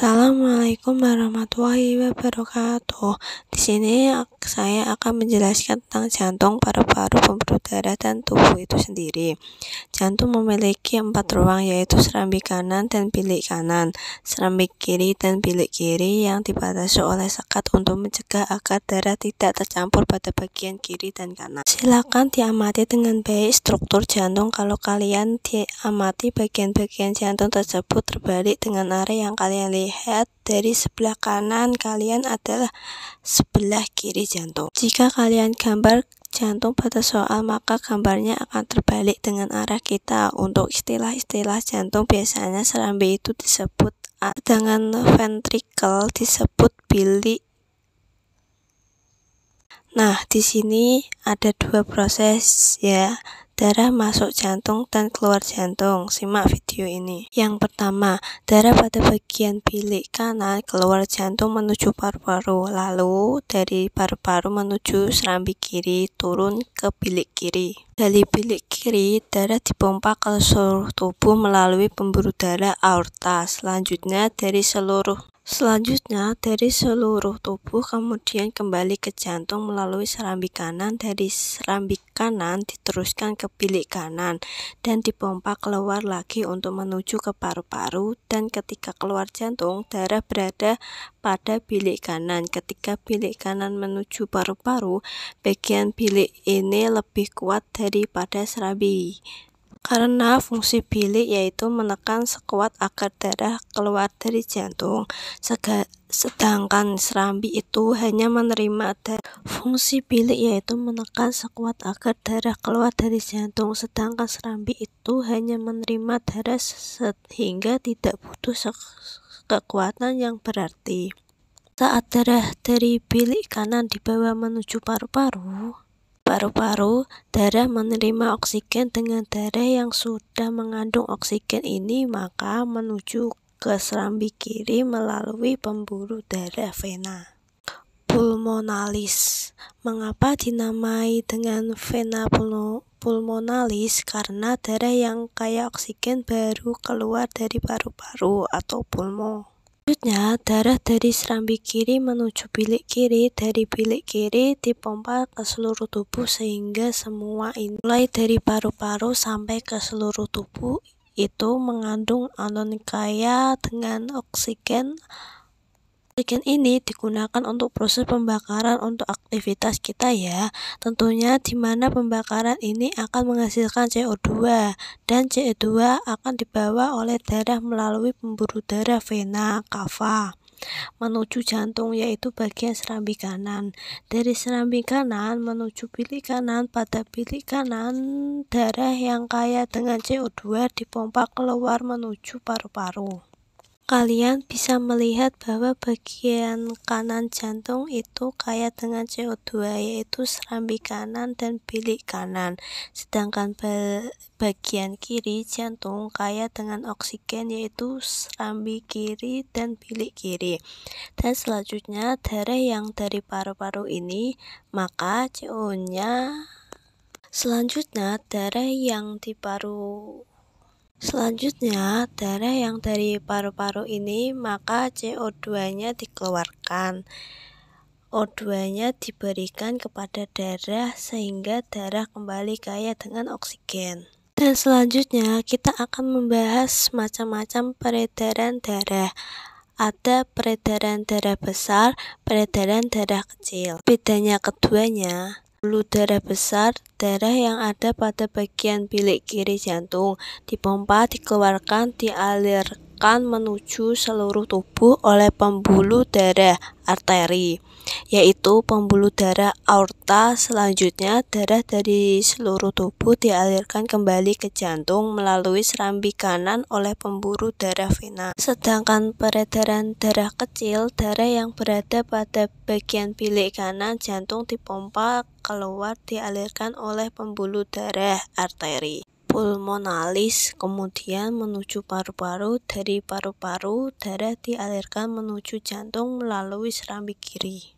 Assalamualaikum warahmatullahi wabarakatuh. Di sini saya akan menjelaskan tentang jantung, paru-paru, pembuluh darah, dan tubuh itu sendiri. Jantung memiliki 4 ruang, yaitu serambi kanan dan bilik kanan, serambi kiri dan bilik kiri yang dibatasi oleh sekat untuk mencegah agar darah tidak tercampur pada bagian kiri dan kanan. Silakan diamati dengan baik struktur jantung. Kalau kalian diamati bagian-bagian jantung tersebut terbalik dengan area yang kalian lihat dari sebelah kanan kalian adalah sebelah kiri jantung. Jika kalian gambar jantung pada soal, maka gambarnya akan terbalik dengan arah kita. Untuk istilah-istilah jantung, biasanya serambi itu disebut sedangkan ventrikel disebut bilik. Nah, di sini ada 2 proses ya. Darah masuk jantung dan keluar jantung. Simak video ini. Yang pertama, darah pada bagian bilik kanan keluar jantung menuju paru-paru, lalu dari paru-paru menuju serambi kiri turun ke bilik kiri. Dari bilik kiri, darah dipompa ke seluruh tubuh melalui pembuluh darah aorta. Selanjutnya dari seluruh tubuh kemudian kembali ke jantung melalui serambi kanan. Dari serambi kanan diteruskan ke bilik kanan dan dipompa keluar lagi untuk menuju ke paru-paru, dan ketika keluar jantung darah berada pada bilik kanan. Ketika bilik kanan menuju paru-paru, bagian bilik ini lebih kuat daripada serambi karena fungsi bilik yaitu menekan sekuat agar darah keluar dari jantung, sedangkan serambi itu hanya menerima darah. Fungsi bilik yaitu menekan sekuat agar darah keluar dari jantung, sedangkan serambi itu hanya menerima darah sehingga tidak butuh kekuatan yang berarti. Saat darah dari bilik kanan dibawa menuju paru-paru, darah menerima oksigen. Dengan darah yang sudah mengandung oksigen ini maka menuju ke serambi kiri melalui pembuluh darah vena pulmonalis. Mengapa dinamai dengan vena pulmonalis? Karena darah yang kaya oksigen baru keluar dari paru-paru atau pulmo. Selanjutnya, darah dari serambi kiri menuju bilik kiri. Dari bilik kiri dipompa ke seluruh tubuh sehingga semua ini, mulai dari paru-paru sampai ke seluruh tubuh, itu mengandung alun kaya dengan oksigen. Oksigen ini digunakan untuk proses pembakaran untuk aktivitas kita ya. Tentunya di mana pembakaran ini akan menghasilkan CO2, dan CO2 akan dibawa oleh darah melalui pembuluh darah vena cava menuju jantung, yaitu bagian serambi kanan. Dari serambi kanan menuju bilik kanan. Pada bilik kanan, darah yang kaya dengan CO2 dipompa keluar menuju paru-paru. Kalian bisa melihat bahwa bagian kanan jantung itu kaya dengan CO2, yaitu serambi kanan dan bilik kanan. Sedangkan bagian kiri jantung kaya dengan oksigen, yaitu serambi kiri dan bilik kiri. Dan selanjutnya darah yang dari paru-paru ini, maka CO-nya darah yang dari paru-paru ini, maka CO2-nya dikeluarkan. O2-nya diberikan kepada darah sehingga darah kembali kaya dengan oksigen. Dan selanjutnya kita akan membahas macam-macam peredaran darah. Ada peredaran darah besar, peredaran darah kecil. Bedanya keduanya, pembuluh darah besar, darah yang ada pada bagian bilik kiri jantung, dipompa, dikeluarkan, dialirkan menuju seluruh tubuh oleh pembuluh darah arteri, yaitu pembuluh darah aorta. Selanjutnya, darah dari seluruh tubuh dialirkan kembali ke jantung melalui serambi kanan oleh pembuluh darah vena. Sedangkan peredaran darah kecil, darah yang berada pada bagian bilik kanan jantung dipompa keluar, dialirkan oleh pembuluh darah arteri pulmonalis, kemudian menuju paru-paru. Dari paru-paru, darah dialirkan menuju jantung melalui serambi kiri.